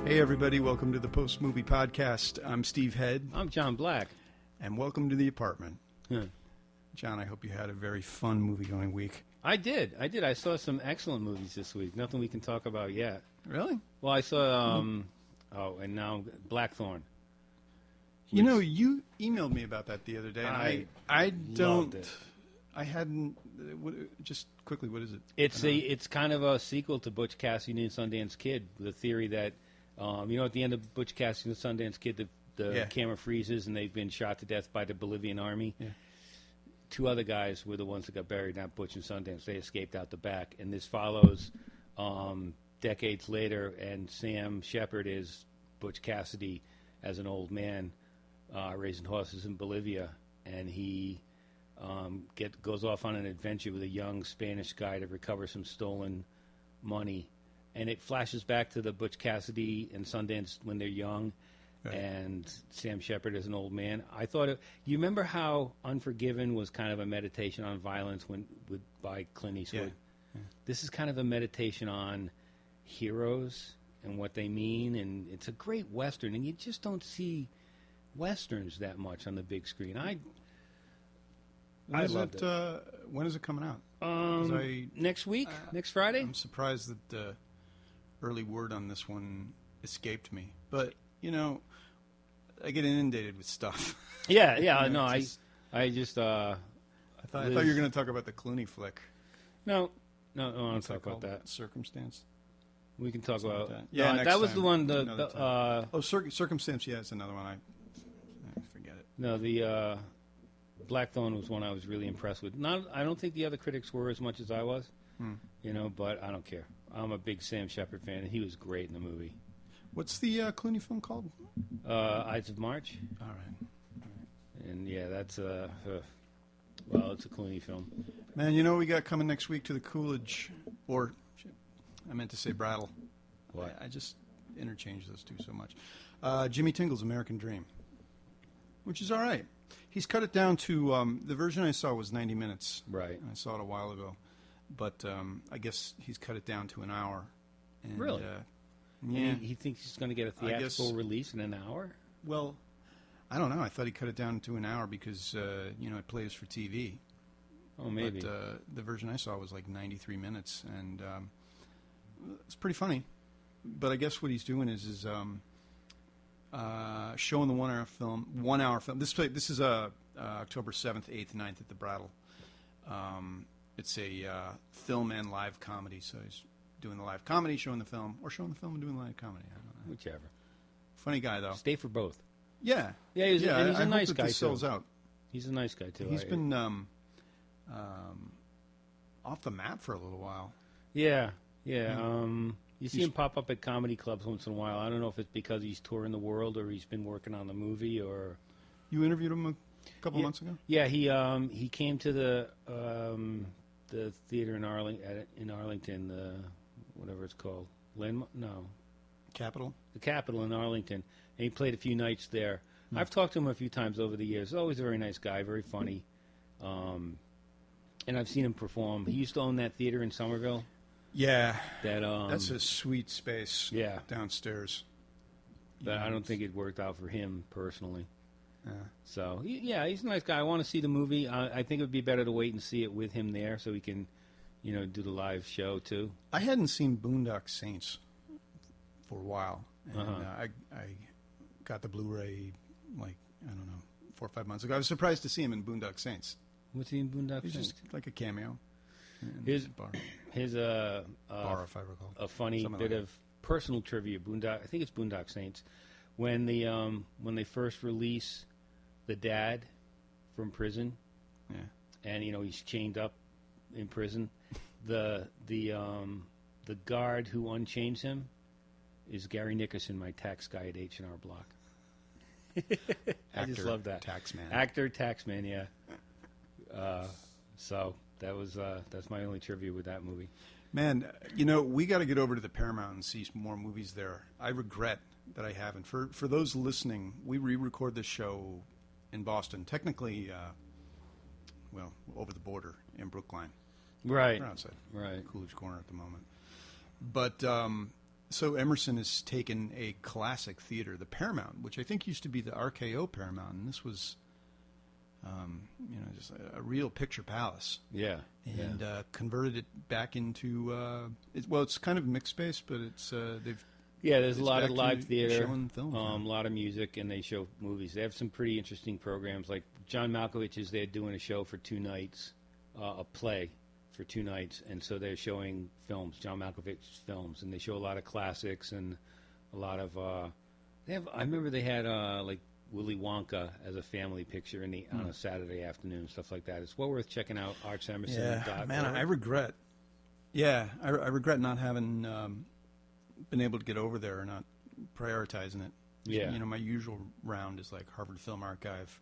Hey everybody, welcome to the Post Movie Podcast. I'm Steve Head. I'm John Black. And welcome to the apartment. Huh. John, I hope you had a very fun movie-going week. I did. I saw some excellent movies this week. Nothing we can talk about yet. Really? Well, I saw, and now Blackthorn. You know, you emailed me about that the other day, and I don't... loved it. I hadn't... just quickly, what is it? It's kind of a sequel to Butch Cassidy and Sundance Kid. The theory that, at the end of Butch Cassidy and Sundance Kid, the camera freezes and they've been shot to death by the Bolivian army. Yeah. Two other guys were the ones that got buried, not Butch and Sundance. They escaped out the back. And this follows decades later, and Sam Shepard is Butch Cassidy as an old man raising horses in Bolivia. And he goes off on an adventure with a young Spanish guy to recover some stolen money. And it flashes back to the Butch Cassidy and Sundance when they're young. Right. And Sam Shepard as an old man. I thought you remember how Unforgiven was kind of a meditation on violence by Clint Eastwood? Yeah. This is kind of a meditation on heroes and what they mean, and it's a great Western, and you just don't see Westerns that much on the big screen. I loved it. When is it coming out? Next week, next Friday. I'm surprised that early word on this one escaped me, but you know, I get inundated with stuff. Yeah, I thought you were going to talk about the Clooney flick. No, I don't want to talk about that. Circumstance. We can talk about that. Yeah, that was time. the one. Circumstance. Yeah, it's another one. I forget it. No, the Blackthorn was one I was really impressed with. I don't think the other critics were as much as I was. But I don't care. I'm a big Sam Shepard fan, and he was great in the movie. What's the Clooney film called? Ides of March. All right. And yeah, that's it's a Clooney film. Man, you know what we got coming next week to the Coolidge, or I meant to say Brattle. What? I just interchanged those two so much. Jimmy Tingle's American Dream, which is all right. He's cut it down to the version I saw was 90 minutes. Right. I saw it a while ago, but I guess he's cut it down to an hour. And, really? Yeah. He thinks he's going to get a theatrical release in an hour? Well, I don't know. I thought he cut it down to an hour because, it plays for TV. Oh, maybe. But the version I saw was like 93 minutes, and it's pretty funny. But I guess what he's doing is showing the 1 hour film. 1 hour film. This is October 7th, 8th, 9th at the Brattle. It's a film and live comedy, so he's doing the live comedy, showing the film, or showing the film and doing the live comedy. I don't know. Whichever. Funny guy, though. Stay for both. Yeah. Yeah, he's a nice guy, too. Sells out. He's a nice guy, too. He's been off the map for a little while. Yeah. You see him pop up at comedy clubs once in a while. I don't know if it's because he's touring the world or he's been working on the movie or... You interviewed him a couple months ago? Yeah, he came to the theater in Arlington, whatever it's called. Capitol? The Capitol in Arlington. And he played a few nights there. I've talked to him a few times over the years. Always a very nice guy, very funny. And I've seen him perform. He used to own that theater in Somerville. Yeah. That's a sweet space downstairs. But I don't think it worked out for him personally. Yeah. So, he's a nice guy. I want to see the movie. I think it would be better to wait and see it with him there so we can, do the live show, too. I hadn't seen Boondock Saints for a while. And I got the Blu-ray, 4 or 5 months ago. I was surprised to see him in Boondock Saints. What's he in Boondock Saints? He's just like a cameo. Here's bar, if I recall. A funny Something bit like of personal trivia. I think it's Boondock Saints. When they first release the dad from prison, and he's chained up in prison, the guard who unchains him is Gary Nickerson, my tax guy at H&R Block. I just love that. Taxman. Actor, taxman, yeah. So that's my only trivia with that movie. Man, we got to get over to the Paramount and see some more movies there. I regret that I haven't. For those listening, we re-record this show in Boston. Technically, over the border in Brookline. Right. We're outside. Right. Coolidge Corner at the moment. But So Emerson has taken a classic theater, the Paramount, which I think used to be the RKO Paramount, and this was, just a real picture palace. Yeah. And converted it back into, it's kind of mixed space, but it's there's a lot of live theater, showing films, a lot of music, and they show movies. They have some pretty interesting programs. Like John Malkovich is there doing a show for 2 nights, a play for 2 nights, and so they're showing films, John Malkovich's films, and they show a lot of classics and a lot of. I remember they had like Willy Wonka as a family picture on a Saturday afternoon, stuff like that. It's well worth checking out. Arts Emerson. Yeah, man, I regret. Yeah, I regret not having been able to get over there or not prioritizing it. Yeah, my usual round is like Harvard Film Archive,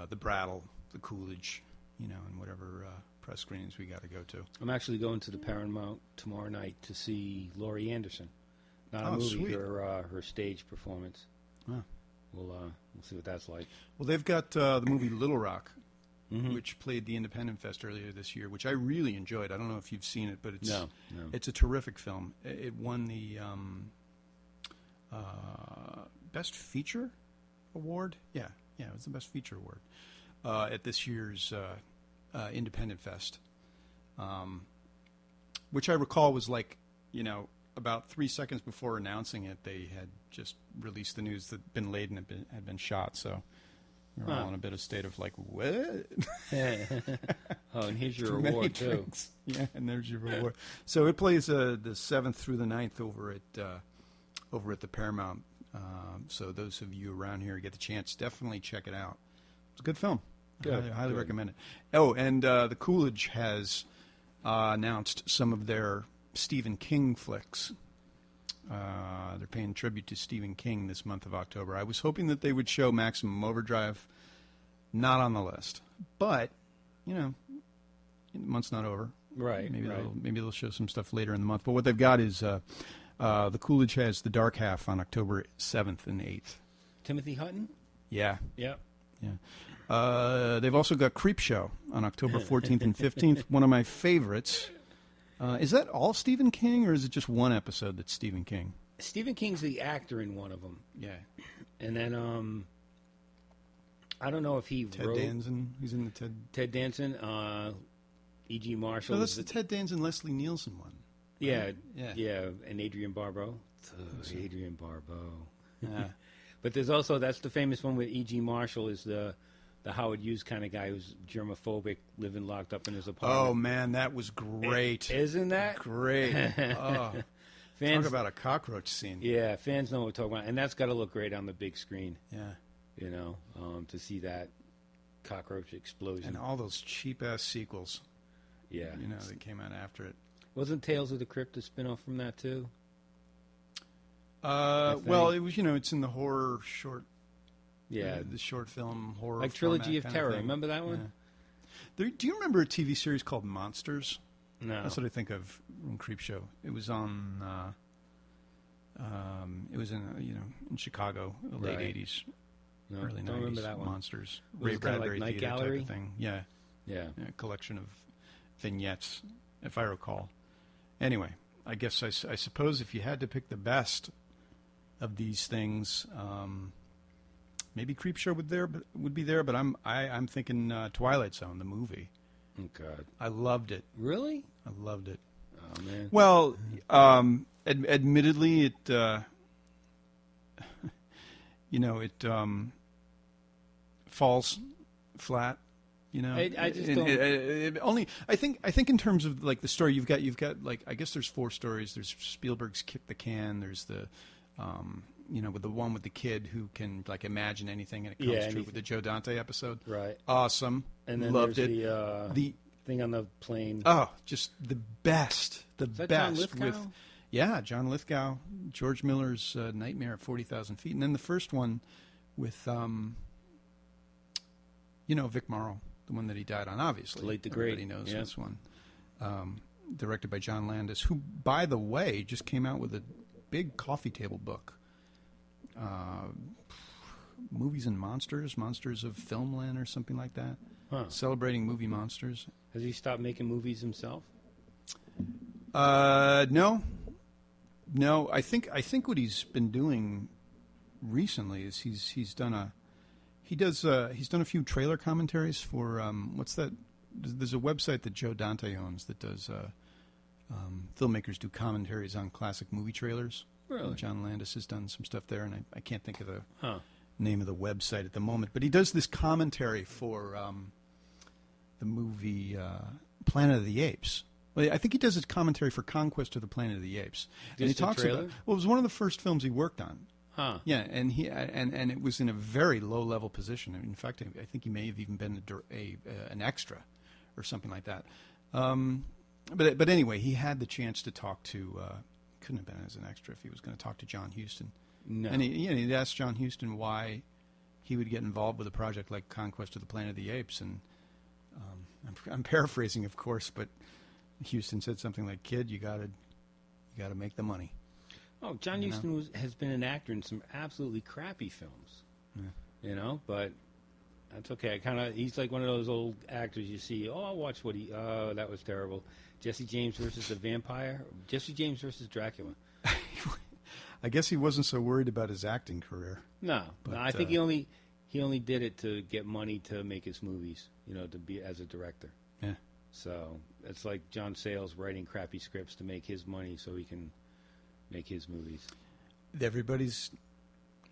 the Brattle, the Coolidge, and whatever press screenings we got to go to. I'm actually going to the Paramount tomorrow night to see Laurie Anderson. Not a movie, sweet. her stage performance. Huh. We'll see what that's like. Well, they've got the movie Little Rock, which played the Independent Fest earlier this year, which I really enjoyed. I don't know if you've seen it, but it's a terrific film. It won the Best Feature Award. Yeah, it was the Best Feature Award at this year's Independent Fest, which I recall was like, about 3 seconds before announcing it, they had just released the news that Bin Laden had been shot. So we were all in a bit of state of like, what? Oh, and here's your award too. Yeah, and there's your reward. So it plays the 7th through the 9th over at the Paramount. So those of you around here who get the chance, definitely check it out. It's a good film. Good. I highly recommend it. Oh, and the Coolidge has announced some of their Stephen King flicks. They're paying tribute to Stephen King this month of October. I was hoping that they would show Maximum Overdrive. Not on the list, but the month's not over. Right. Maybe they'll show some stuff later in the month. But what they've got is the Coolidge has The Dark Half on October 7th and 8th. Timothy Hutton. Yeah. Yep. Yeah. They've also got Creepshow on October 14th and 15th. One of my favorites. Is that all Stephen King, or is it just one episode that's Stephen King? Stephen King's the actor in one of them. Yeah. And then I don't know if he Ted wrote... Danson. He's in the Ted Danson. E.G. Marshall. No, that's the Ted Danson, Leslie Nielsen one. Right? Yeah. Yeah, and Adrienne Barbeau. Adrienne Barbeau. Yeah. But there's also, that's the famous one with E.G. Marshall is the Howard Hughes kind of guy who's germophobic, living locked up in his apartment. Oh, man, that was great. Isn't that? Great. Oh, talk about a cockroach scene. Yeah, fans know what we're talking about. And that's got to look great on the big screen. Yeah. To see that cockroach explosion. And all those cheap-ass sequels. Yeah. That came out after it. Wasn't Tales of the Crypt a spin-off from that, too? Well, it was, it's in the horror short. Yeah. The short film horror. Like Trilogy of Terror. Remember that one? Yeah. Do you remember a TV series called Monsters? No. That's what I think of in Creepshow. It was on. It was in Chicago, the late '80s, early '90s. Don't remember that one. Monsters. Was Ray it kind of Bradbury like Night Theater Gallery type of thing. Yeah. Yeah. A collection of vignettes, if I recall. Anyway, I guess I suppose if you had to pick the best of these things, maybe Creepshow would be there. But I'm thinking Twilight Zone, the movie. Oh God, I loved it. Really? I loved it. Oh man. Well, admittedly, it it falls flat. I just don't. Only I think in terms of like the story, you've got like, I guess there's 4 stories. There's Spielberg's Kick the Can. There's the with the one with the kid who can like imagine anything and it comes true with the Joe Dante episode. Right. Awesome. And then loved there's it. The thing on the plane. Oh, just the best. The Is that best John Lithgow? with John Lithgow, George Miller's Nightmare at 40,000 Feet, and then the first one with Vic Morrow, the one that he died on, obviously. The Late the Great. Everybody knows this one. Directed by John Landis, who, by the way, just came out with a big coffee table book. Movies and Monsters of Filmland or something like that. Huh. Celebrating movie monsters. Has he stopped making movies himself? No. No, I think what he's been doing recently is he's done a few trailer commentaries for what's that? There's a website that Joe Dante owns that does filmmakers do commentaries on classic movie trailers. Really? John Landis has done some stuff there, and I can't think of the name of the website at the moment. But he does this commentary for the movie Planet of the Apes. Well, I think he does his commentary for Conquest of the Planet of the Apes. And he talks about. Well, it was one of the first films he worked on. Huh. Yeah, and and it was in a very low level position. In fact, I think he may have even been an extra, or something like that. But anyway, he had the chance to talk to. Couldn't have been as an extra if he was going to talk to John Huston. No. And he'd asked John Huston why he would get involved with a project like Conquest of the Planet of the Apes, and I'm paraphrasing, of course, but Huston said something like, "Kid, you got to make the money." Oh, John Huston has been an actor in some absolutely crappy films, but that's okay. He's like one of those old actors you see. Oh, I'll watch that was terrible. Jesse James versus the Vampire. Jesse James versus Dracula. I guess he wasn't so worried about his acting career. No, I think he only did it to get money to make his movies. To be as a director. Yeah. So it's like John Sayles writing crappy scripts to make his money so he can make his movies. Everybody's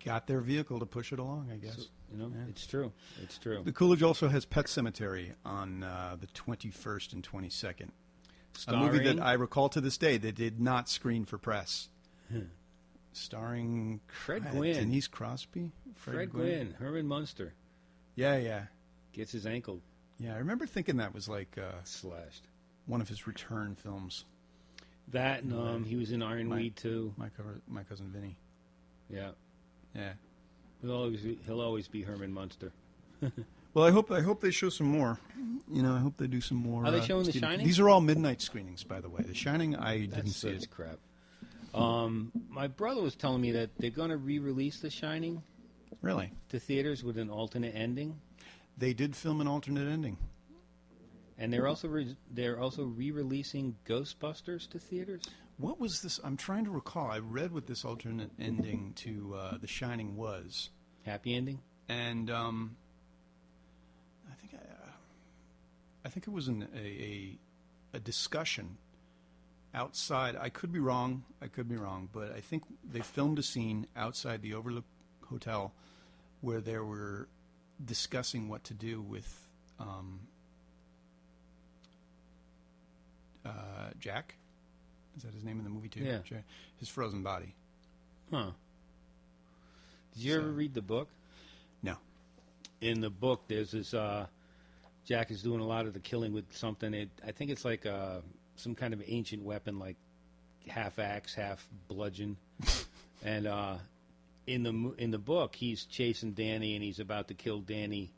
got their vehicle to push it along, I guess. So, It's true. It's true. The Coolidge also has Pet Sematary on the 21st and 22nd. Starring? A movie that I recall to this day that did not screen for press. Starring Fred Gwynne. Denise Crosby? Fred Gwynne. Herman Munster. Yeah. Gets his ankle. Yeah, I remember thinking that was like slashed. One of his return films. That and he was in Ironweed too. My Cousin Vinny. Yeah. He'll always be Herman Munster. Well, I hope they show some more. I hope they do some more. Are they showing The Shining? These are all midnight screenings, by the way. The Shining, I didn't see it. That's crap. My brother was telling me that they're going to re-release The Shining. Really? To theaters with an alternate ending. They did film an alternate ending. And they're also re-releasing Ghostbusters to theaters. What was this? I'm trying to recall. I read what this alternate ending to The Shining was. Happy ending. And I think it was a discussion outside. I could be wrong, but I think they filmed a scene outside the Overlook Hotel where they were discussing what to do with Jack. Is that his name in the movie too? Yeah. Jack, his frozen body. Huh. Did you ever read the book? No. In the book, there's this. Jack is doing a lot of the killing with something. I think it's like some kind of ancient weapon, like half axe, half bludgeon. And in the book, he's chasing Danny, and he's about to kill Danny,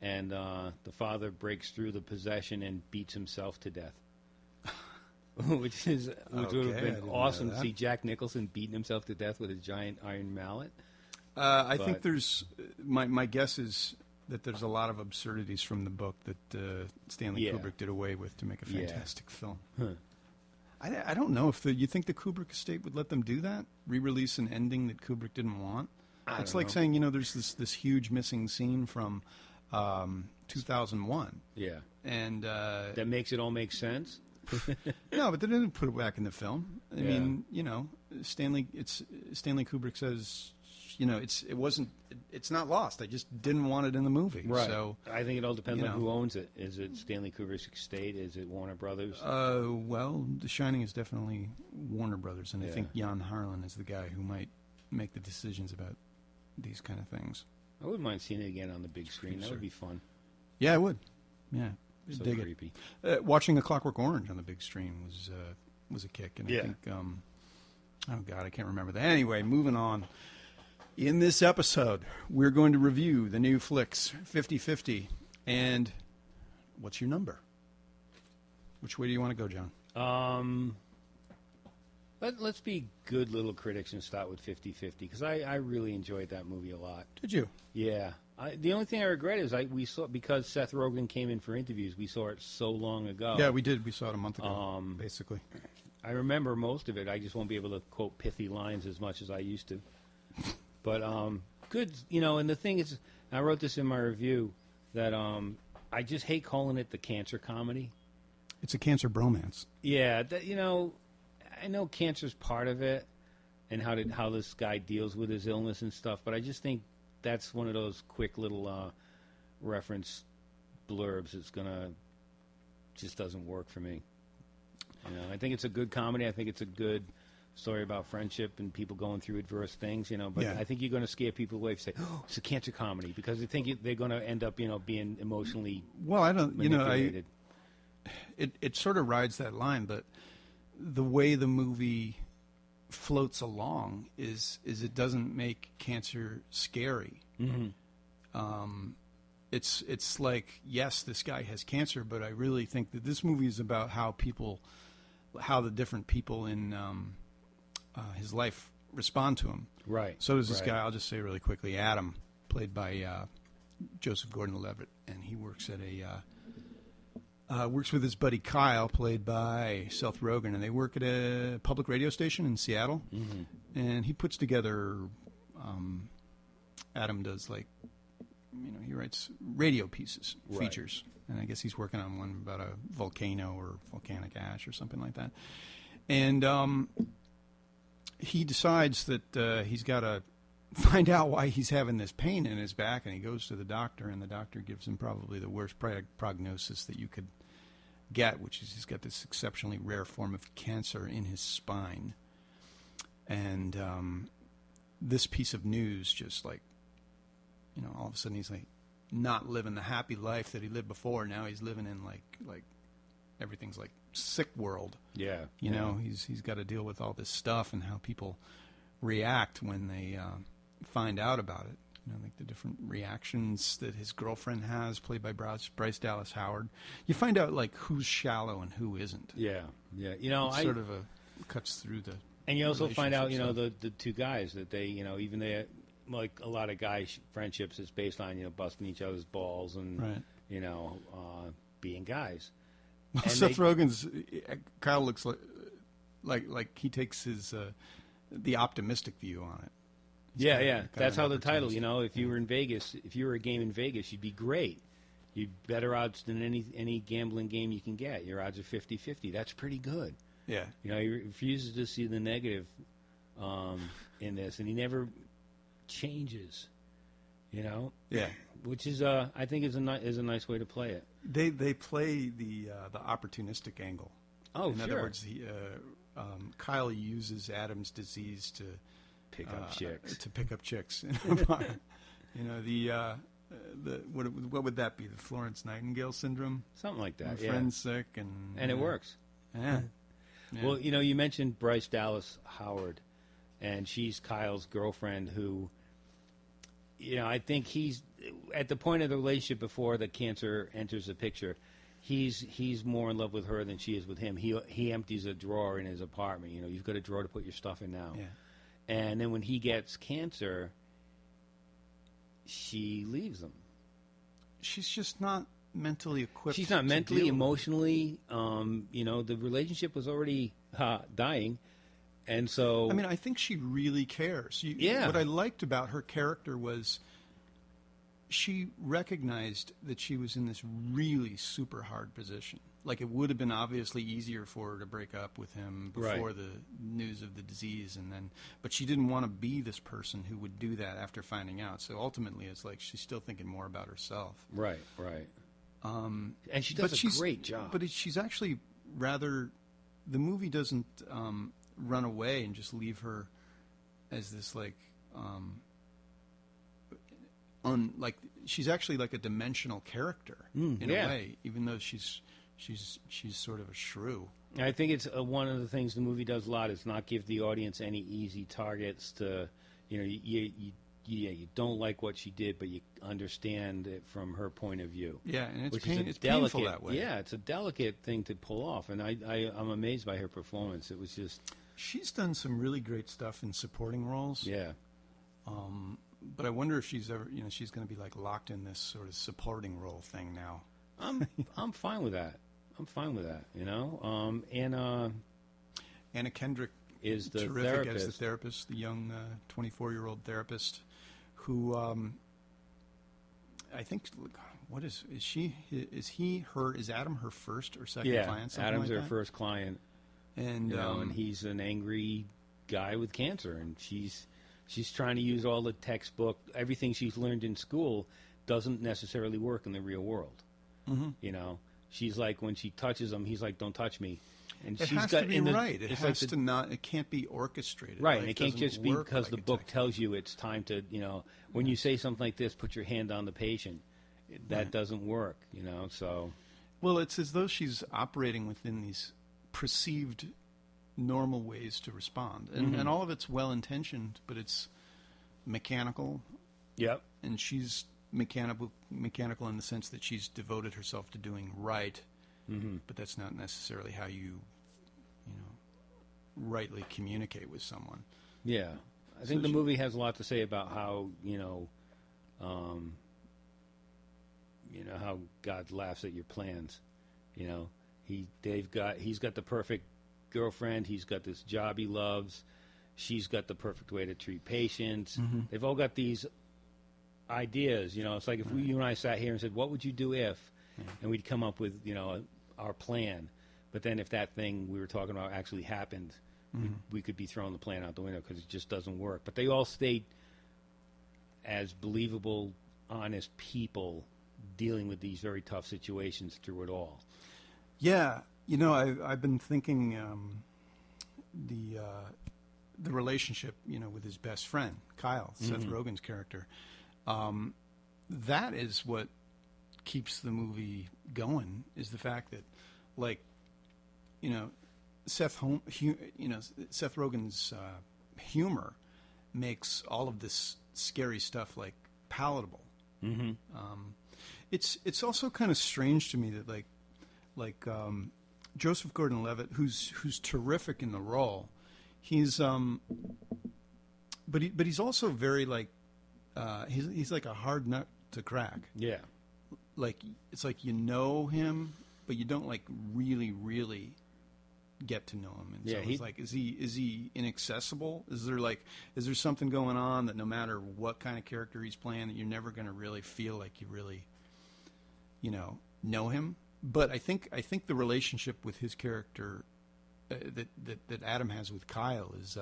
and the father breaks through the possession and beats himself to death. Which would have been awesome to see Jack Nicholson beating himself to death with a giant iron mallet. I think there's my guess is that there's a lot of absurdities from the book that Stanley Kubrick did away with to make a fantastic film. Huh. I don't know if you think the Kubrick estate would let them do that, re-release an ending that Kubrick didn't want. It's like saying there's this huge missing scene from 2001. Yeah, and that makes it all make sense. No, but they didn't put it back in the film. I mean, Stanley Kubrick says, it's not lost. I just didn't want it in the movie. Right. So I think it all depends on who owns it. Is it Stanley Kubrick's estate? Is it Warner Brothers? Well, The Shining is definitely Warner Brothers, and I think Jan Harlan is the guy who might make the decisions about these kind of things. I wouldn't mind seeing it again on the big screen. That would be fun. Yeah, I would. Yeah. So dig creepy. It. Watching A Clockwork Orange on the big screen was a kick, and I think I can't remember that. Anyway, moving on. In this episode, we're going to review the new flicks 50/50, and what's your number? Which way do you want to go, John? Let's be good little critics and start with 50/50 because I really enjoyed that movie a lot. Did you? Yeah. The only thing I regret is we saw because Seth Rogen came in for interviews. We saw it so long ago. Yeah, we did. We saw it a month ago, basically. I remember most of it. I just won't be able to quote pithy lines as much as I used to. But good, and the thing is, I wrote this in my review, that I just hate calling it the cancer comedy. It's a cancer bromance. Yeah, I know cancer's part of it, and how this guy deals with his illness and stuff, but I just think that's one of those quick little reference blurbs that's just doesn't work for me. I think it's a good comedy. I think it's a good story about friendship and people going through adverse things, but I think you're going to scare people away if you say, oh, it's a cancer comedy, because they think they're going to end up, being emotionally manipulated. It sort of rides that line, but the way the movie floats along is it doesn't make cancer scary. Mm-hmm. It's like, yes, this guy has cancer, but I really think that this movie is about how the different people in his life respond to him. Right. So does this guy. I'll just say really quickly, Adam, played by Joseph Gordon-Levitt, and he works at works with his buddy Kyle, played by Seth Rogen, and they work at a public radio station in Seattle. Mm-hmm. And he puts together. Adam does he writes radio pieces, features, and I guess he's working on one about a volcano or volcanic ash or something like that. And he decides that he's got to find out why he's having this pain in his back, and he goes to the doctor, and the doctor gives him probably the worst prognosis that you could get, which is he's got this exceptionally rare form of cancer in his spine. And this piece of news just all of a sudden he's not living the happy life that he lived before. Now he's living in like everything's like sick world. Yeah. He's got to deal with all this stuff and how people react when they find out about it. Like the different reactions that his girlfriend has, played by Bryce Dallas Howard. You find out who's shallow and who isn't. Yeah. It's sort of cuts through the. And you also find out, the two guys that they, even they, like a lot of guy friendships, is based on busting each other's balls and being guys. Well, Seth Rogen's Kyle looks like he takes his the optimistic view on it. Yeah. That's how the title. If you were in Vegas, if you were a game in Vegas, you'd be great. You'd better odds than any gambling game you can get. Your odds are 50-50. That's pretty good. Yeah. He refuses to see the negative in this, and he never changes. Yeah. Which is I think is a nice way to play it. They play the opportunistic angle. Oh, in sure. In other words, Kyle uses Adam's disease to pick up chicks. To pick up chicks in a bar. What would that be? The Florence Nightingale syndrome? Something like that. My friend's sick, and it works. Yeah. Well, you mentioned Bryce Dallas Howard, and she's Kyle's girlfriend, who, I think he's at the point of the relationship before the cancer enters the picture. He's more in love with her than she is with him. He empties a drawer in his apartment. You've got a drawer to put your stuff in now. Yeah. And then when he gets cancer, she leaves him. She's just not mentally equipped. She's not mentally, emotionally. The relationship was already dying, and so. I think she really cares. Yeah. What I liked about her character was she recognized that she was in this really super hard position. Like, it would have been obviously easier for her to break up with him before the news of the disease, but she didn't want to be this person who would do that after finding out. So ultimately, it's like she's still thinking more about herself. Right. And she does a great job. But she's actually rather. The movie doesn't run away and just leave her as this she's actually like a dimensional character in a way, even though she's sort of a shrew. I think it's one of the things the movie does a lot is not give the audience any easy targets to, you don't like what she did, but you understand it from her point of view. Yeah, and it's delicate, painful that way. Yeah, it's a delicate thing to pull off, and I'm amazed by her performance. It was just. She's done some really great stuff in supporting roles. Yeah. But I wonder if she's ever, she's going to be locked in this sort of supporting role thing now. I'm fine with that. Anna Kendrick is the terrific therapist. as the therapist, the young 24-year-old therapist who I think, what is she? Is Adam her first or second client? Yeah, Adam's like her that? first client, and and he's an angry guy with cancer, and she's trying to use all the textbook, everything she's learned in school doesn't necessarily work in the real world. Mm-hmm. You know, she's like, when she touches him, he's like, "Don't touch me." And it she's has got to be right. It has to not. It can't be orchestrated. Right, Life and it can't doesn't just be work because like the a book textbook. tells you it's time to, when you say something like this, put your hand on the patient. That Right. doesn't work, so. Well, it's as though she's operating within these perceived normal ways to respond, and all of it's well intentioned, but it's mechanical. Yep. And she's mechanical in the sense that she's devoted herself to doing right, but that's not necessarily how you rightly communicate with someone. Yeah. I think the movie has a lot to say about how, how God laughs at your plans. He's got the perfect girlfriend, he's got this job he loves, she's got the perfect way to treat patients. They've all got these ideas, it's like if you and I sat here and said, what would you do if? And we'd come up with, our plan. But then if that thing we were talking about actually happened, we could be throwing the plan out the window because it just doesn't work. But they all stayed as believable, honest people dealing with these very tough situations through it all. Yeah, I've been thinking the relationship, with his best friend Kyle, Seth Rogen's character. That is what keeps the movie going. Is the fact that, Seth Rogen's humor makes all of this scary stuff palatable. It's also kind of strange to me that Joseph Gordon-Levitt, who's terrific in the role, he's but he's also very he's like a hard nut to crack. Yeah. It's like him, but you don't really get to know him. And Yeah, so it's is he inaccessible? Is there something going on that no matter what kind of character he's playing, that you're never going to really feel like you really know him? But I think the relationship with his character that Adam has with Kyle is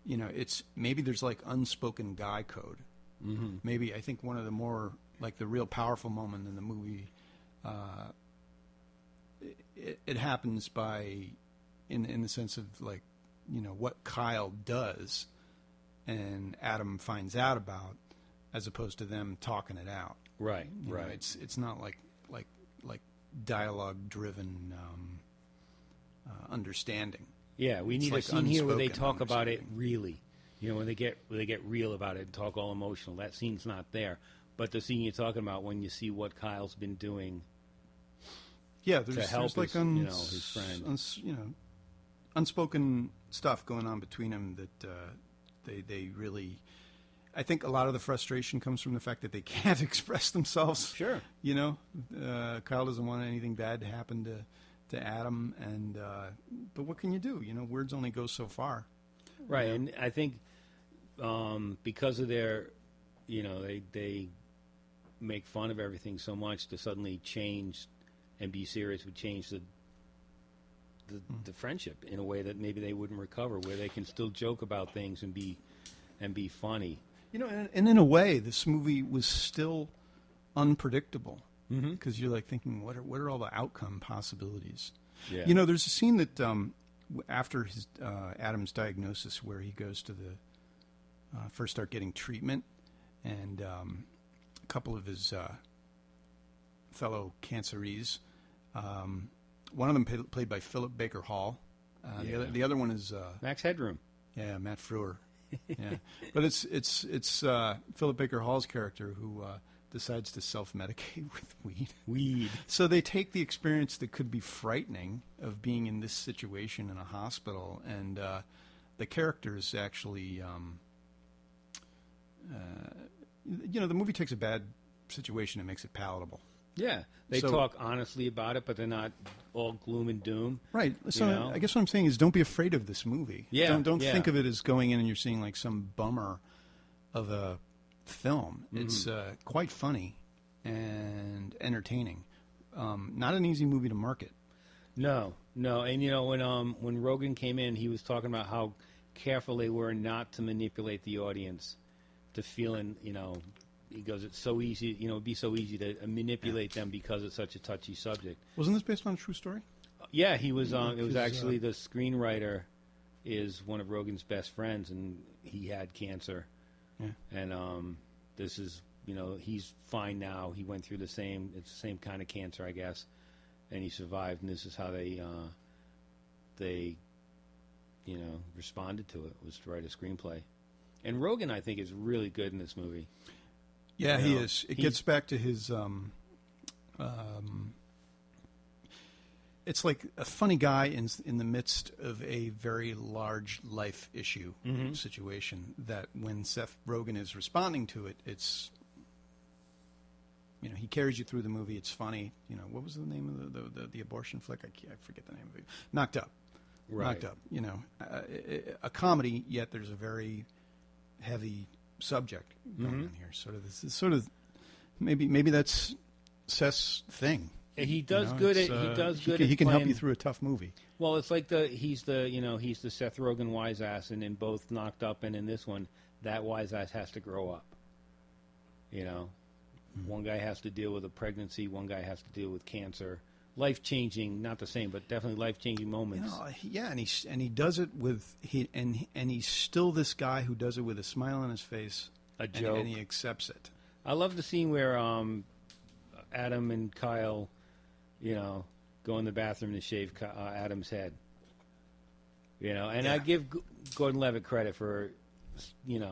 it's maybe there's unspoken guy code. Maybe I think one of the more the real powerful moment in the movie, it happens in the sense of what Kyle does and Adam finds out about, as opposed to them talking it out. Right. You know, Right. it's not like dialogue driven understanding. Yeah, we It's need a like scene here where they unspoken talk about it understanding. really. When they get real about it and talk all emotional. That scene's not there. But the scene you're talking about, when you see what Kyle's been doing, Yeah, to there's help like his friend. unspoken stuff going on between them that they really. I think a lot of the frustration comes from the fact that they can't express themselves. Sure. Kyle doesn't want anything bad to happen to Adam, and but what can you do? Words only go so far. Right, and I think because of their, they make fun of everything so much, to suddenly change and be serious would change the friendship in a way that maybe they wouldn't recover, where they can still joke about things and be funny. And in a way, this movie was still unpredictable because you're thinking, what are all the outcome possibilities? Yeah. There's a scene that after his Adam's diagnosis, where he goes to the first start getting treatment, and a couple of his fellow cancerees, one of them played by Philip Baker Hall, the other one is Max Headroom. Yeah, Matt Frewer. Yeah, but it's Philip Baker Hall's character who decides to self-medicate with weed. So they take the experience that could be frightening of being in this situation in a hospital, and the characters actually, the movie takes a bad situation and makes it palatable. Yeah, they talk honestly about it, but they're not all gloom and doom. Right. So I guess what I'm saying is, don't be afraid of this movie. Yeah. Don't think of it as going in and you're seeing like some bummer of a film. Mm-hmm. It's quite funny and entertaining. Not an easy movie to market. No, and when Rogan came in, he was talking about how careful they were not to manipulate the audience to feeling, he goes, it's so easy, it'd be so easy to manipulate them because it's such a touchy subject. Wasn't this based on a true story? Yeah, he was. It was actually the screenwriter is one of Rogan's best friends, and he had cancer. Yeah. And this is, he's fine now. He went through it's the same kind of cancer, I guess, and he survived. And this is how they responded to it, was to write a screenplay. And Rogan, I think, is really good in this movie. Yeah, he is. It gets back to his. It's like a funny guy in the midst of a very large life issue situation. That when Seth Rogen is responding to it, it's. He carries you through the movie. It's funny. What was the name of the abortion flick? I forget the name of it. Knocked Up. Right. Knocked Up. A comedy, yet there's a very heavy subject going on here. Maybe that's Seth's thing. He does good. He can help you through a tough movie. Well, it's like he's the Seth Rogen wise ass, and in both Knocked Up and in this one, that wise ass has to grow up. One guy has to deal with a pregnancy. One guy has to deal with cancer. Life changing, not the same, but definitely life changing moments. And he does it with and he's still this guy who does it with a smile on his face, a joke, and he accepts it. I love the scene where Adam and Kyle, go in the bathroom to shave Adam's head. I give Gordon Levitt credit for,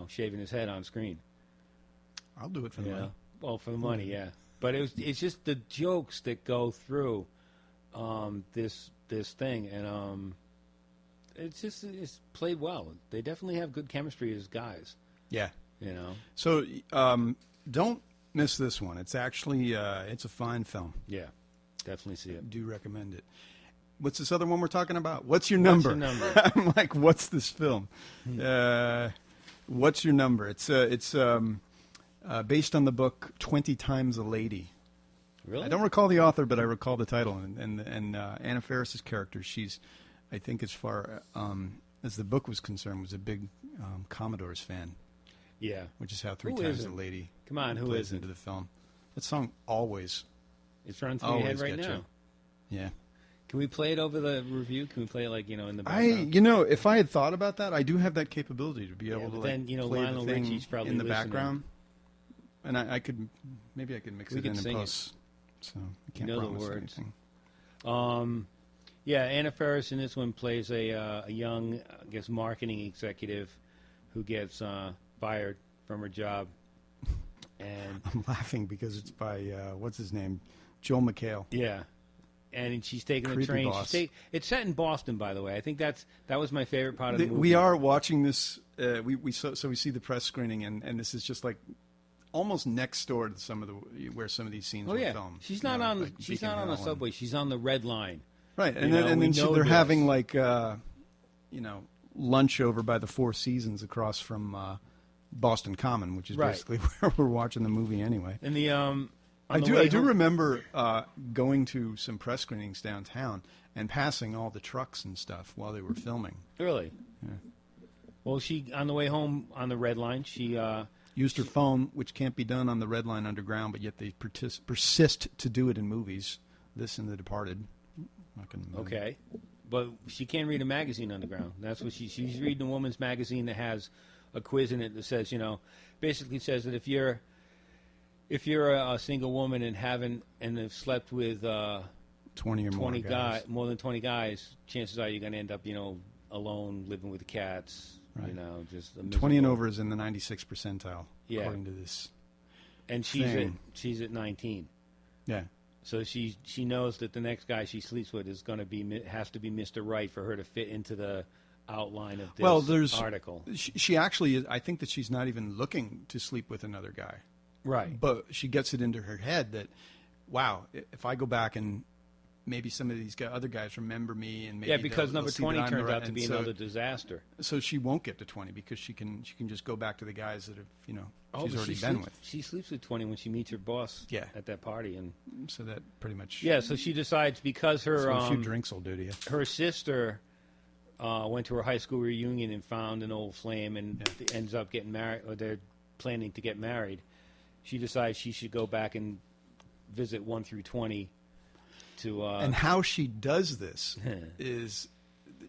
shaving his head on screen. I'll do it for the money. Well, for the money, yeah. But it's just the jokes that go through this thing, and it's played well. They definitely have good chemistry as guys. Yeah. So don't miss this one. It's actually it's a fine film. Yeah, definitely see it. I do recommend it. What's this other one we're talking about? What's your number? I'm like, what's this film? What's your number? It's based on the book 20 Times a Lady. Really? I don't recall the author, but I recall the title. And Anna Faris's character, she's, I think as far as the book was concerned, was a big Commodores fan. Yeah. Which is how Three Times a Lady Come on, who plays isn't? into the film. That song Always. It's running through your head right now. Yeah. Can we play it over the review? Can we play it in the background? If I had thought about that, I do have that capability to be able to then, play Lionel the thing Richie's probably in the listening. background. And I could mix it in post. So I can't promise the words. anything. Yeah, Anna Faris in this one plays a young, I guess, marketing executive who gets fired from her job. And I'm laughing because it's by what's his name, Joel McHale. Yeah, and she's taking the Creepy train. boss. It's set in Boston, by the way. I think that was my favorite part of the movie. We are watching this. We see the press screening, and this is just like almost next door to where some of these scenes were filmed. She's not on the subway. She's on the Red Line. Right, and then they're having lunch over by the Four Seasons across from Boston Common, which is basically where we're watching the movie anyway. And the I do remember going to some press screenings downtown and passing all the trucks and stuff while they were filming. Really? Yeah. Well, she on the way home on the Red Line, she used her phone, which can't be done on the Red Line underground, but yet they persist to do it in movies. This and The Departed. Okay, but she can't read a magazine underground. That's what she's reading a woman's magazine that has a quiz in it that says, basically says that if you're a single woman and have slept with 20 more than 20 guys, chances are you're going to end up, alone, living with the cats. Right. Just 20 and over is in the 96th percentile, according to this. And she's at 19. Yeah. So she knows that the next guy she sleeps with has to be Mr. Right for her to fit into the outline of this article. She actually is. I think that she's not even looking to sleep with another guy. Right. But she gets it into her head that wow, if I go back and maybe some of these other guys remember me, and maybe Yeah, because they'll number see 20 that I'm the turns right- out to and be so, another disaster. So she won't get to 20 because she can just go back to the guys that have she's But already she been sleeps, with. She sleeps with 20 when she meets her boss Yeah. at that party, and So that pretty much so she decides because her so a few drinks will do to you. her sister went to her high school reunion and found an old flame and ends up getting married, or they're planning to get married. She decides she should go back and visit 1 through 20 to And how she does this is,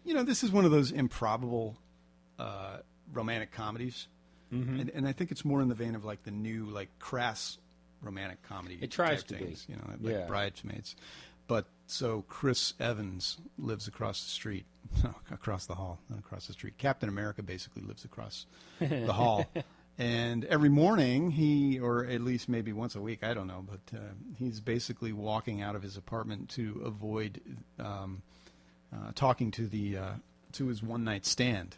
this is one of those improbable romantic comedies, and I think it's more in the vein of like the new crass romantic comedy. It tries type to things, be. like Bridesmaids. But so Chris Evans lives across the street, across the hall, not across the street. Captain America basically lives across the hall. And every morning or at least maybe once a week, I don't know, but he's basically walking out of his apartment to avoid talking to to his one night stand.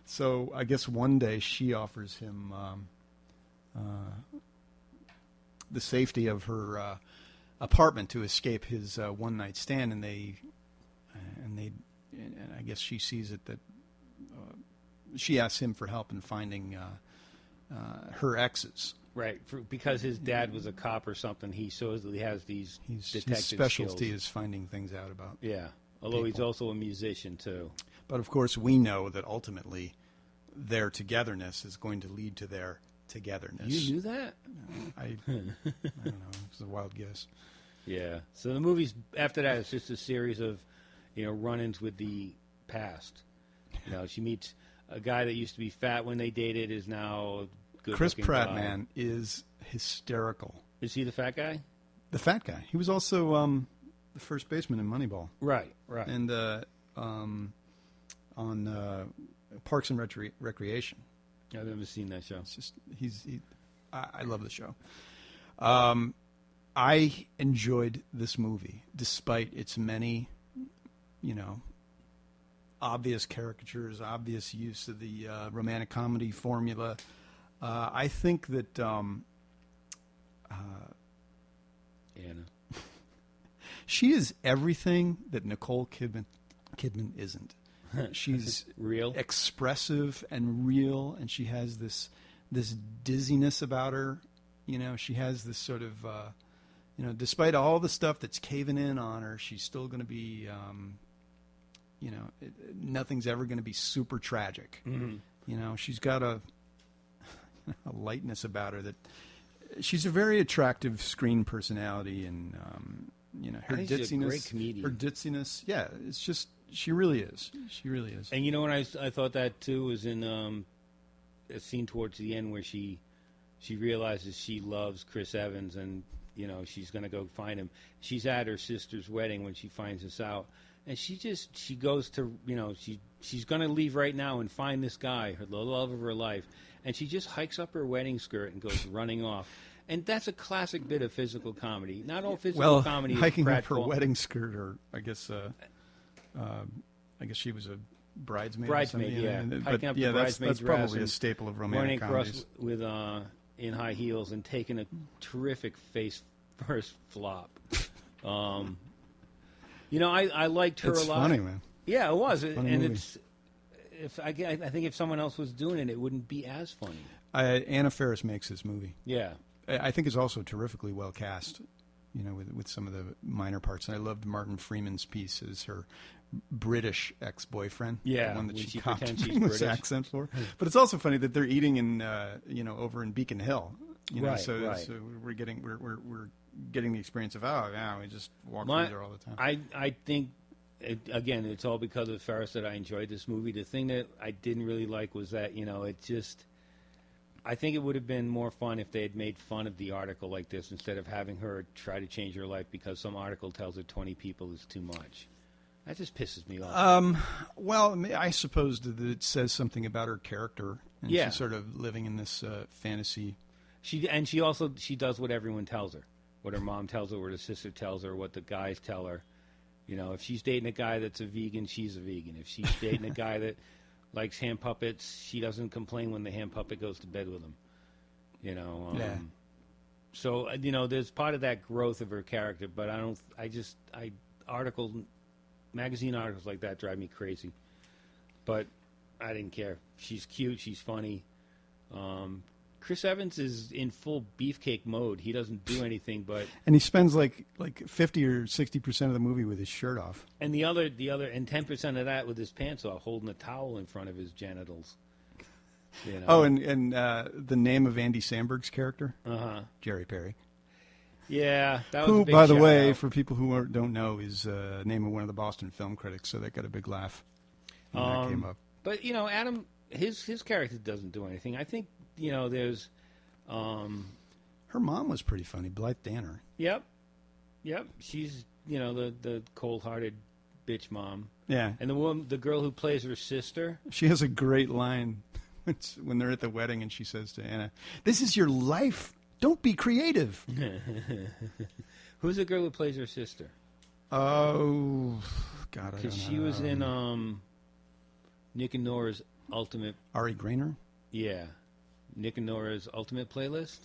So I guess one day she offers him the safety of her apartment to escape his one night stand, and I guess she sees it that. She asks him for help in finding her exes. right because his dad was a cop or something. He supposedly has these detective His specialty skills. is finding things out about. Yeah, although he's people. also a musician too. But of course, we know that ultimately their togetherness is going to lead to their togetherness. You knew that? I don't know. It's a wild guess. Yeah. So the movie's after that, it's just a series of, run-ins with the past. She meets a guy that used to be fat when they dated is now a good. Chris Pratt, man, is hysterical. Is he the fat guy? The fat guy. He was also the first baseman in Moneyball. Right. And on Parks and Recreation. I've never seen that show. It's just I love the show. I enjoyed this movie despite its many, obvious caricatures, obvious use of the romantic comedy formula. I think that Anna. she is everything that Nicole Kidman isn't. She's real, expressive, and real, and she has this dizziness about her. She has this sort of, despite all the stuff that's caving in on her, she's still going to be, nothing's ever going to be super tragic. Mm-hmm. She's got a lightness about her that she's a very attractive screen personality, and her ditziness, she's a great comedian. Her ditziness, yeah, it's just. She really is. She really is. And when I thought that too was in a scene towards the end where she realizes she loves Chris Evans, and she's going to go find him. She's at her sister's wedding when she finds this out, and she goes to she's going to leave right now and find this guy, the love of her life, and she just hikes up her wedding skirt and goes running off. And that's a classic bit of physical comedy. Not all physical comedy is hiking up her practical. wedding skirt, or I guess she was a bridesmaid. Bridesmaid, or yeah. Hiking up the that's bridesmaid's probably dress a staple of romantic running across comedies. with in high heels and taking a terrific face first flop. I liked her It's a lot. funny, man. Yeah, it was, Funny and movie. I think if someone else was doing it, it wouldn't be as funny. Anna Faris makes this movie. Yeah, I think it's also terrifically well cast. With some of the minor parts. And I loved Martin Freeman's piece as her British ex-boyfriend. Yeah, the one that when she she copped pretends she's English British. accent for. But it's also funny that they're eating in, over in Beacon Hill. Right. So we're getting the experience of we just walk through there all the time. I think again, it's all because of Ferris that I enjoyed this movie. The thing that I didn't really like was that it just. I think it would have been more fun if they had made fun of the article like this instead of having her try to change her life because some article tells her 20 people is too much. That just pisses me off. Well, I suppose that it says something about her character, and Yeah. she's sort of living in this fantasy. She does what everyone tells her, what her mom tells her, what her sister tells her, what the guys tell her. If she's dating a guy that's a vegan, she's a vegan. If she's dating a guy that likes hand puppets, she doesn't complain when the hand puppet goes to bed with him. So there's part of that growth of her character, but magazine articles like that drive me crazy. But I didn't care. She's cute. She's funny. Chris Evans is in full beefcake mode. He doesn't do anything but. And he spends like 50 or 60% of the movie with his shirt off. And the other, and 10% of that with his pants off, holding a towel in front of his genitals. Oh, and the name of Andy Samberg's character, Jerry Perry. Yeah, that was who, a big by the way, out. for people who don't know, is name of one of the Boston film critics. So that got a big laugh when that came up. But Adam, his character doesn't do anything. I think there's. Her mom was pretty funny, Blythe Danner. Yep. She's the cold-hearted bitch mom. Yeah. And the girl who plays her sister. She has a great line when they're at the wedding, and she says to Anna, "This is your life. Don't be creative." Who's the girl who plays her sister? Oh, God, I don't know. Because she was in Nick and Nora's Ultimate. Ari Grainer? Yeah. Nick and Nora's Ultimate Playlist.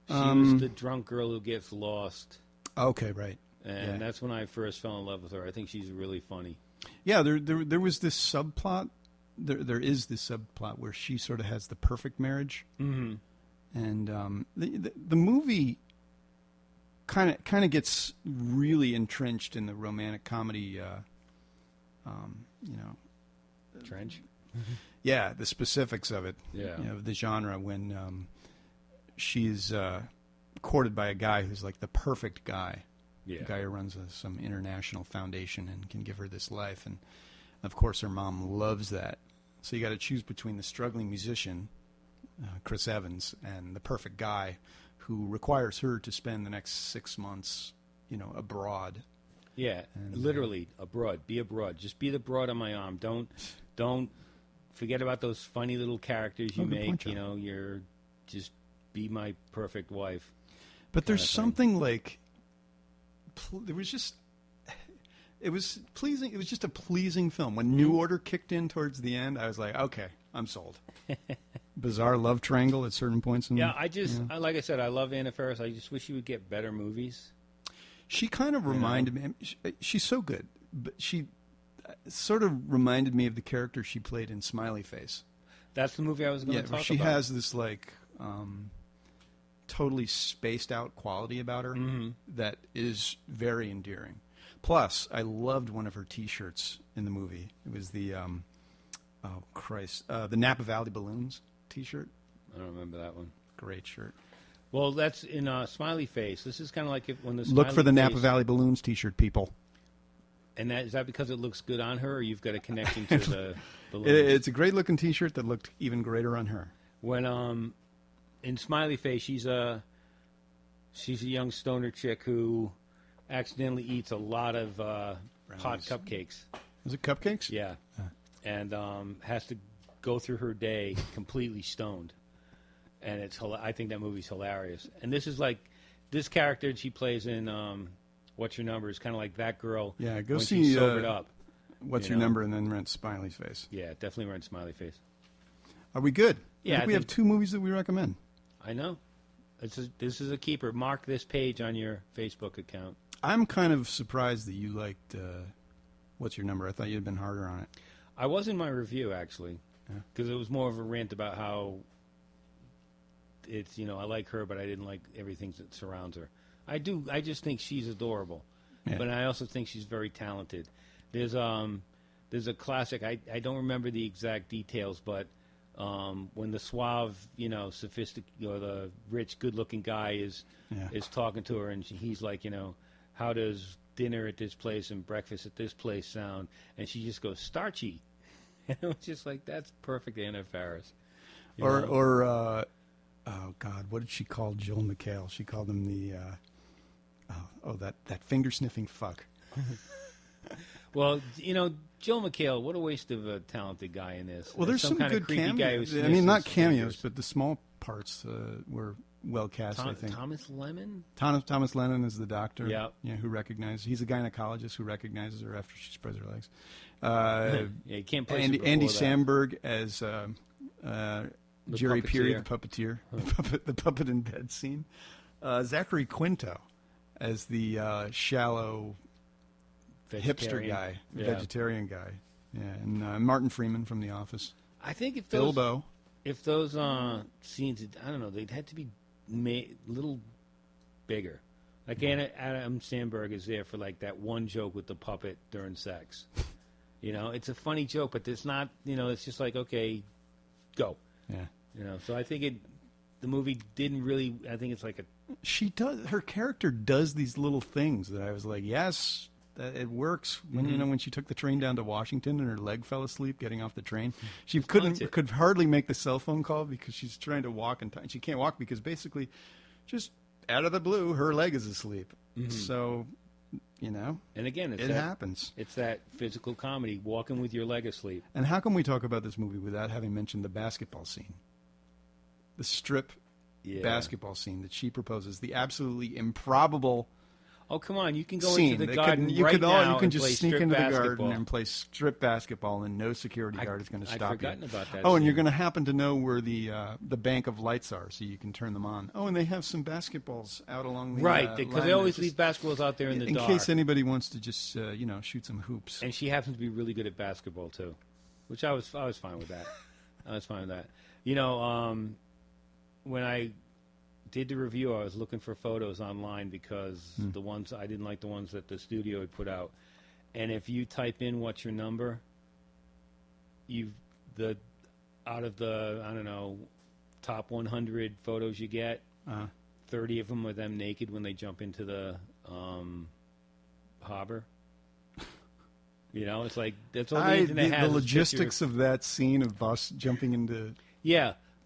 She was the drunk girl who gets lost. Okay, right. And that's when I first fell in love with her. I think she's really funny. Yeah, there was this subplot. There is this subplot where she sort of has the perfect marriage. Mm-hmm. And the movie kind of gets really entrenched in the romantic comedy, Trench? Yeah, the specifics of it. Yeah. The genre when she's courted by a guy who's like the perfect guy. Yeah. The guy who runs some international foundation and can give her this life. And, of course, her mom loves that. So you got to choose between the struggling musician, Chris Evans, and the perfect guy who requires her to spend the next 6 months, abroad. Yeah, and, literally abroad. Be abroad. Just be the broad on my arm. Don't forget about those funny little characters you make. You're just be my perfect wife. But there's something like it was pleasing. It was just a pleasing film. When New Order kicked in towards the end, I was like, okay, I'm sold. Bizarre love triangle at certain points. Like I said, I love Anna Faris. I just wish she would get better movies. She kind of reminded me. She's so good, but she sort of reminded me of the character she played in Smiley Face. That's the movie I was going to talk about. She has this totally spaced out quality about her that is very endearing. Plus, I loved one of her T-shirts in the movie. It was the the Napa Valley Balloons T-shirt. I don't remember that one. Great shirt. Well, that's in Smiley Face. This is kind of like when the look for the Face, Napa Valley Balloons T-shirt, people. And is that because it looks good on her, or you've got a connection to the balloons? It's a great looking T-shirt that looked even greater on her. When in Smiley Face, she's a young stoner chick who accidentally eats a lot of hot cupcakes. Was it cupcakes? Yeah, and has to go through her day completely stoned, and I think that movie's hilarious. And this is like this character she plays in What's Your Number is kind of like that girl. Yeah, go when see she's sobered up. What's Your Number, and then rent Smiley Face. Yeah, definitely rent Smiley Face. Are we good? Yeah, I think we have 2 movies that we recommend. I know. This is a keeper. Mark this page on your Facebook account. I'm kind of surprised that you liked What's Your Number. I thought you'd been harder on it. I was in my review, actually, because it was more of a rant about how it's, I like her, but I didn't like everything that surrounds her. I just think she's adorable, but I also think she's very talented. There's a classic, I don't remember the exact details, but when the suave, sophisticated or the rich, good-looking guy is talking to her, and he's like, how does dinner at this place and breakfast at this place sound? And she just goes, starchy. And it was just like, that's perfect Anna Faris. Oh God, what did she call Joel McHale? She called him the that finger-sniffing fuck. Well, Joel McHale, what a waste of a talented guy in this. Well, there's some kind good of creepy cameos. guy who I mean, not sniffs cameos, fingers. but the small parts were well cast, I think. Thomas Lemon? Thomas Lennon is the doctor. Yeah. Who recognizes. He's a gynecologist who recognizes her after she spreads her legs. You can't place Andy that. Samberg as Jerry Peary, puppeteer. the puppeteer, the puppet in bed scene. Zachary Quinto as the shallow hipster guy, vegetarian guy. Yeah, and Martin Freeman from The Office. I think if Bilbo. If those scenes, I don't know, they'd had to be made a little bigger. Like Adam Sandberg is there for like that one joke with the puppet during sex. It's a funny joke, but it's not. It's just like, okay, go. Yeah. So I think the movie didn't really. I think it's like her character does these little things that I was like, yes, that it works. When when she took the train down to Washington and her leg fell asleep getting off the train, she could hardly make the cell phone call because she's trying to walk and she can't walk because basically, just out of the blue, her leg is asleep. So, and again, it happens. It's that physical comedy, walking with your leg asleep. And how can we talk about this movie without having mentioned the basketball scene, the strip basketball scene that she proposes, the absolutely improbable. Oh, come on! You can go scene. into the garden you now can just sneak into the basketball. garden and play strip basketball, and no security guard is going to stop you. I've forgotten about that. Oh, and you're going to happen to know where the bank of lights are, so you can turn them on. Oh, and they have some basketballs out along the right because they always leave basketballs out there in the dark in case anybody wants to just shoot some hoops. And she happens to be really good at basketball too, which I was fine with that. I was fine with that. When I did the review, I was looking for photos online because the ones I didn't like the ones that the studio had put out. And if you type in what's your number, out of the I don't know top 100 photos you get, 30 of them are them naked when they jump into the harbor. It's like that's all the internet has. The logistics of that scene of Bus jumping into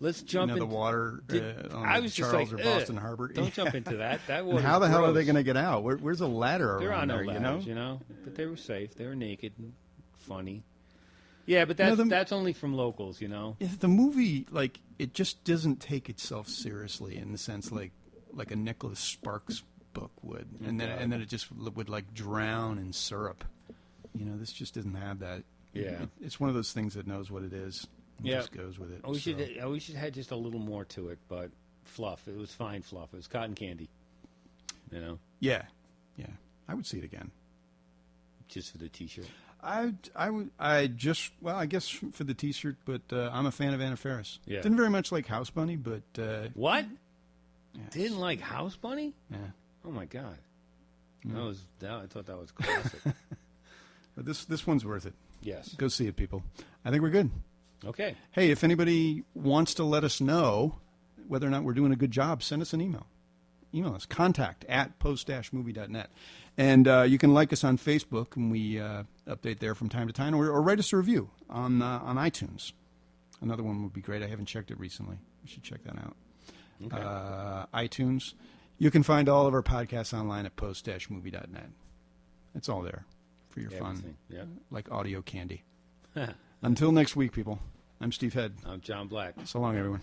let's jump into the water on I was Charles just like, or Boston Harbor. Don't jump into that. That was how the hell gross. are they going to get out? Where's a ladder there around are no there? Ladders, But they were safe. They were naked and funny. Yeah, but that's only from locals, The movie, it just doesn't take itself seriously in the sense like a Nicholas Sparks book would, and then it just would drown in syrup. This just doesn't have that. Yeah, it's one of those things that knows what it is. Just goes with it. I wish it had just a little more to it, but fluff. It was fine fluff. It was cotton candy. Yeah. I would see it again. Just for the T-shirt. I guess for the T-shirt, but I'm a fan of Anna Faris. Yeah. Didn't very much like House Bunny, but what? Yes. Didn't like House Bunny? Yeah. Oh my God. I thought that was classic. But this one's worth it. Yes. Go see it, people. I think we're good. Okay. Hey, if anybody wants to let us know whether or not we're doing a good job, send us an email. Email us, contact@post-movie.net. And you can like us on Facebook, and we update there from time to time, or write us a review on iTunes. Another one would be great. I haven't checked it recently. We should check that out. Okay. iTunes. You can find all of our podcasts online at post-movie.net. It's all there for your fun, like audio candy. Until next week, people, I'm Steve Head. I'm John Black. So long, everyone.